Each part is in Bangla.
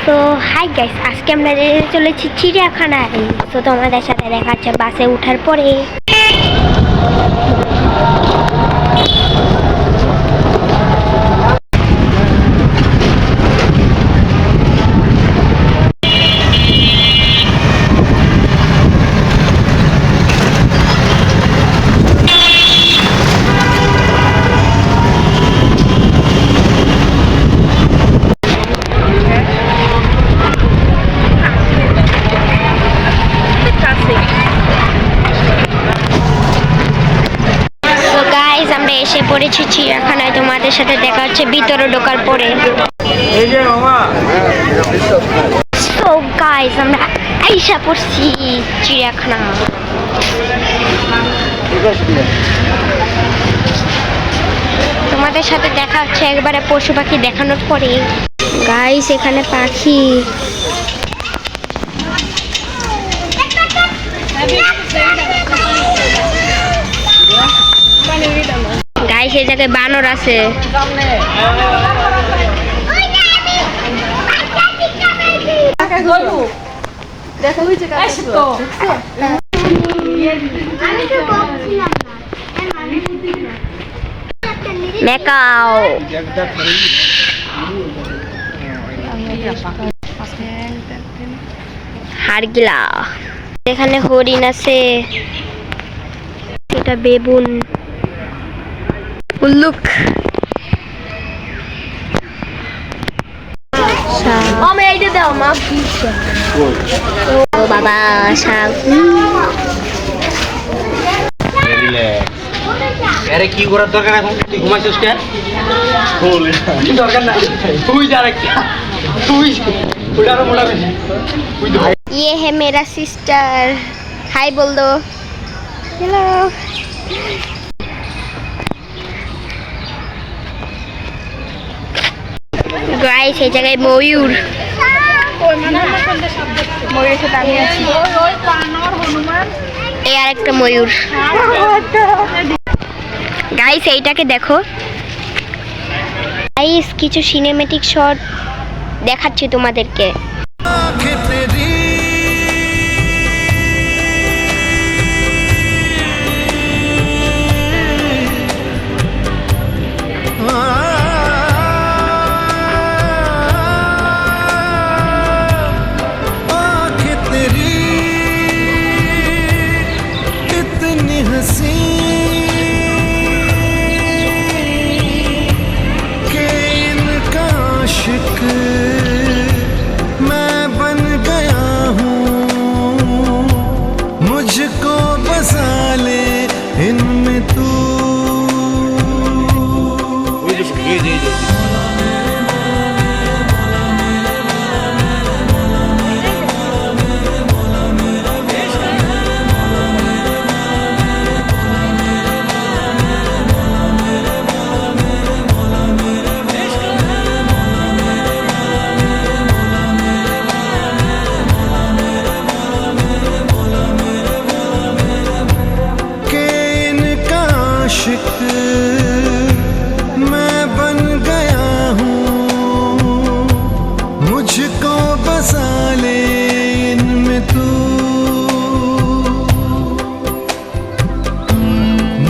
তো হাই গাইস, আজকে আমরা চলেছি চিড়িয়াখানায়। তো তোমাদের সাথে দেখা হচ্ছে বাসে ওঠার পরে। এসে পড়েছি চিড়িয়াখানায়, তোমাদের সাথে দেখা হচ্ছে ভিতরে ঢোকার পরে। সো গাইস, আমরা আইসা পড়ছি চিড়িয়াখানা। তোমাদের সাথে দেখা হচ্ছে একবারে পশু পাখি দেখানোর পরে। গাইস, এখানে পাখি। গাইস, এই জায়গায় বানর আছে। মেকাও হাড়গিলা। এখানে হরিণ আছে, এটা বেবুন, উল্লুক। ও বাবা, সাপ। আরে কি করার দরকার এখন? তুই ঘুমাইছিস কেন? দরকার নাই, তুই যা একটা তুই ওটা আরো মোটা বেশি। ये है मेरा सिस्टर, हाय बोल दो। हेलो गाइस, এই জায়গায় ময়ূর। ময়ূরের সাথে আমি আছি। এই আরেকটা ময়ূর। গাইস, এইটাকে দেখো। গাইস, কিছু সিনেমেটিক শট দেখাচ্ছি তোমাদেরকে। मैं बन गया हूँ, मुझको बसा ले इनमें तू।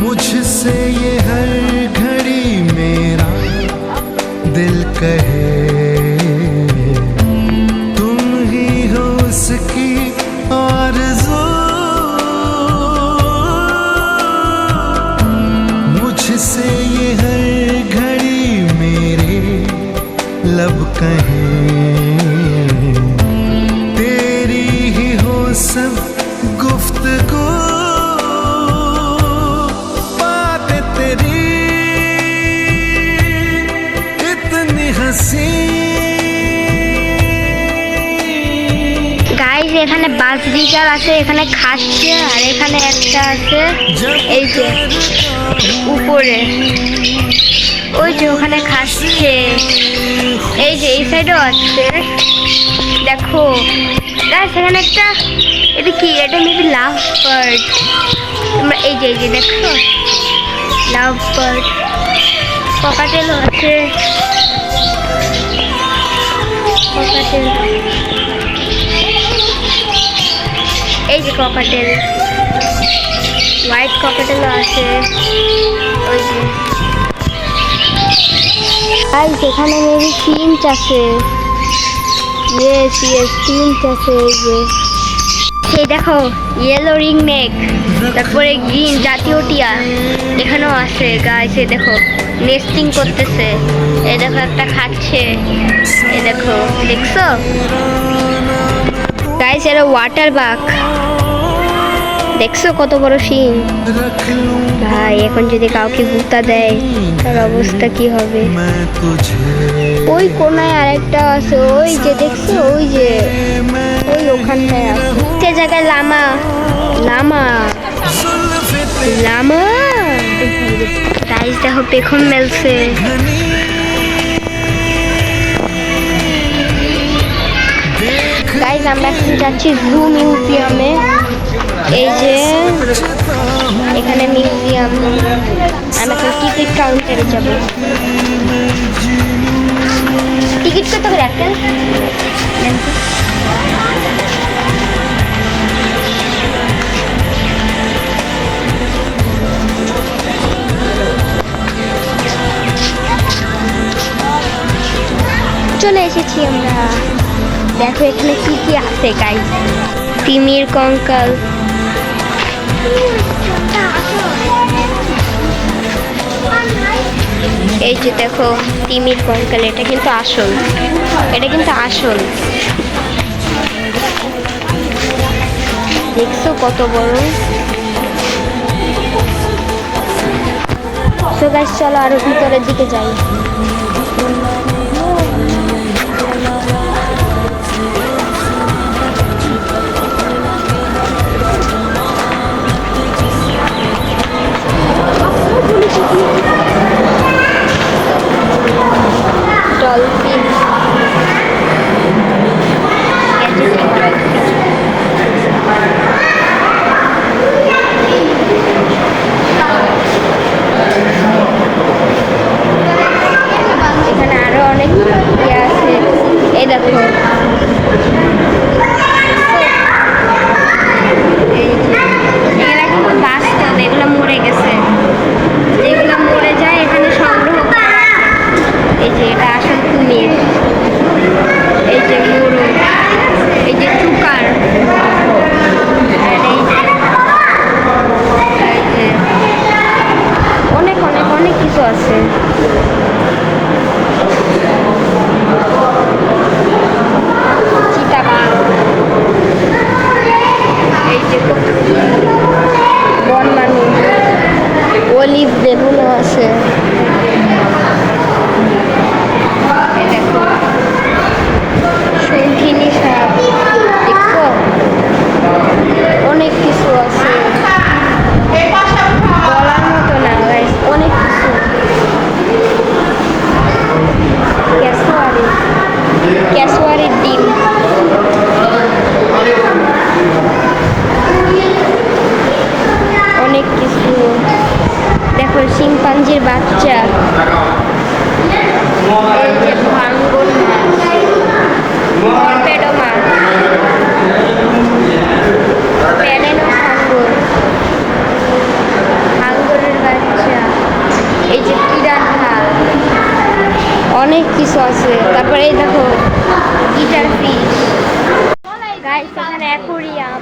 मुझसे ये हर घड़ी मेरा दिल कहे, तुम ही हो उसकी आरज़ू। मुझसे ये हर घड़ी मेरे लब कहें, तेरी ही हो सब गुफ्तगू। बात तेरी इतनी हंसी। গাইস, এখানে বাস বিকাল আছে, এখানে খাচ্ছে, আর এখানে একটা আছে এই যে উপরে, ওই যে ওখানে খাচ্ছে। এই যে এই সাইডেও আছে, দেখো গাইস। এখানে একটা, এটা কি? এটা মেবি লাভ বার্ড। তোমরা এই যে দেখো, লাভ বার্ড। ককাটেলও আছে। ককাটেল, এই যে ককাটেল, হোয়াইট ককাটেলও আছে। ওই যে সেখানে মেবি ফিঞ্চ আছে। ইয়েস ইয়েস, ফিঞ্চ আছে। এই যে এই দেখো ইয়েলো রিং নেক, তারপরে গ্রিন জাতীয় টিয়া এখানেও আছে গাইস। এই দেখো নেস্টিং করতেছে। এই দেখো একটা খাচ্ছে। এই দেখো, দেখছো গাইস, এরা ওয়াটার বাগ। দেখছো কত বড় শিং। ভাই এখন যদি কাউকে গুতা দেয় তার অবস্থা কি হবে। ওই কোনায় আরেকটা আছে, ওই যে দেখছো, ওই যে ওই ওখানটায় আছে। সে জায়গায় লামা, লামা, লামা। গাইস দেখো পেখম মেলছে। গাইস আমরা এখন যাচ্ছি জু মিউজিয়ামে। এই যে এখানে মিউজিয়াম। আমরা এখন টিকিট কাউন্টারে যাব। টিকিট কত করে একটা? চলে এসেছি আমরা। দেখো এখানে কি কি আছে গাইস। তিমির কঙ্কাল, এই যে দেখো তিমির কঙ্কাল। এটা কিন্তু আসল, এটা কিন্তু আসল। দেখছো কত বড়। তো গাইস চলো আরো ভিতরের দিকে যাই। ডলফিন, এখানে আরো অনেক ইয়ে আছে। এই দেখো এই যে এগুলা কিন্তু বাস্তব, এগুলো মরে গেছে। যেগুলো মরে যায় এখানে সংগ্রহ করা। এই যে এটা আসল কুমির। এই যে মোরগ, এই যে চুকার, আর এই যে অনেক অনেক অনেক কিছু আছে। চিতাবাঘ, এই যে বন মানুষ, অলিভ বেলুনও আছে। শঙ্খিনী সাপ, দেখছো অনেক কিছু আছে, বলার মতো না গাইস, অনেক কিছু। ক্যাসোয়ারি, ক্যাসোয়ারির ডিম, অনেক কিছু। দেখো শিম্পাঞ্জির বাচ্চা, এই যে ভাঙ্গন মাছ, টর্পেডো মাছ, প্যানেনো ভাঙ্গর, ভাঙ্গরের বাচ্চা, এই যে পিরানহা, অনেক কিছু আছে। তারপরে এই দেখো গিটার ফিশ। গাইস এখানে aquarium,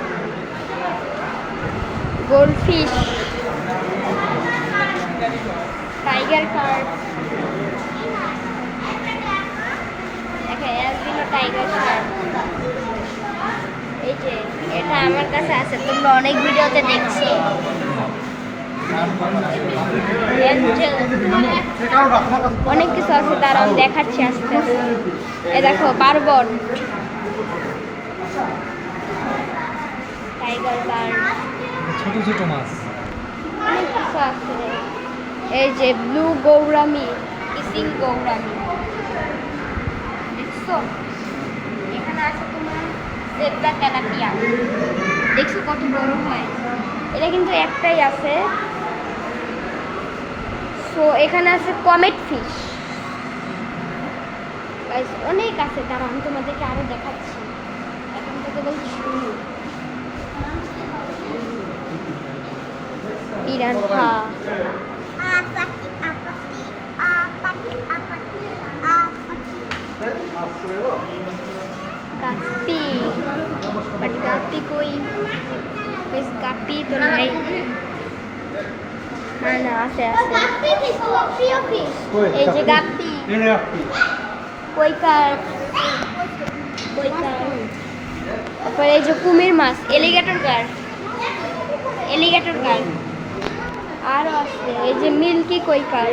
goldfish, tiger carp, albino tiger Shark. এই যে এটা আমার কাছে আছে, তোমরা অনেক ভিডিওতে দেখছো। অ্যাঞ্জেল, অনেক কিছু আছে, তার আমি দেখাচ্ছি আস্তে আস্তে। এ দেখো বারবট, টাইগার বার্ড, ছোট ছোট মাছ, অনেক কিছু আছে। এই যে ব্লু গৌরামি, কিসিং গৌরামি, দেখছো। এখানে আছে তোমার জেব্রা তেলাপিয়া, দেখছো কত বড় হয়। এটা কিন্তু একটাই আছে। সো এখানে আছে কমেট ফিশ, গাইস অনেক আছে, তারা আমি তোমাদেরকে আরো দেখাচ্ছি। এখন তো কেবল শুরু। পিরানহা, গাপ্পি, বাট গাপ্পি কই? গাইস গাপ্পি তো নাই। না না আছে আছে, এই যে গাপ্পি, কৈকার, কৈকার। তারপরে এই যে কুমির মাছ, এলিগেটর গার, এলিগেটর গার। আরও আছে এই যে মিল্কি কৈকার,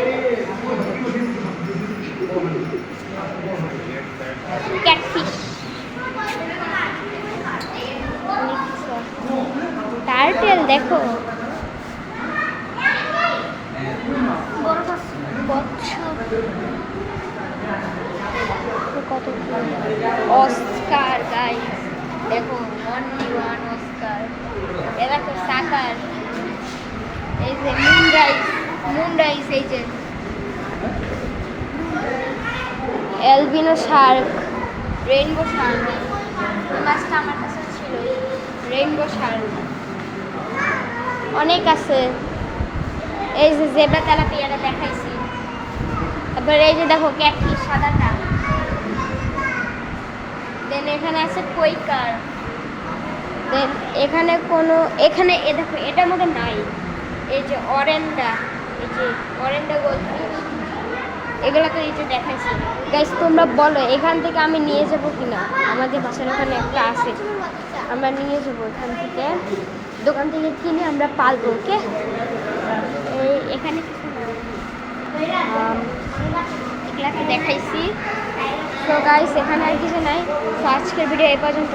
ক্যাটফিশ, টার্টেল দেখো, কচ্ছপ, কত অস্কার গাইস দেখো, অনলি ওয়ান অস্কার। এ দেখো সাকার, এই যে মুন রাইস, মুন রাইস, এই যে অ্যালবিনো শার্ক, রেইনবো শার্ক। এই মাছটা আমার কাছে ছিল, রেইনবো শার্ক। অনেক আছে, এই যে জেব্রা তেলাপিয়াটা দেখাইছি। তারপরে এই যে দেখো ক্যাটফিশ সাদাটা। দেন এখানে আছে কৈকার। দেন এখানে কোনো, এখানে এ দেখো এটার মধ্যে নাই, এই যে অরেন্ডা, এই যে অরেন্ডা গোল্ডফিশ, এগুলো তো এই যে দেখাইছি। গাইস তোমরা বলো এখান থেকে আমি নিয়ে যাব কিনা, আমাদের বাসার ওখানে একটা আছে, আমরা নিয়ে যাবো এখান থেকে, দোকান থেকে কিনে আমরা পালবো। ওকে, এখানে কিছু না, এগুলাকে দেখাইছি। তো গাইস এখানে আর কিছু নাই। তো আজকের ভিডিও এই পর্যন্ত।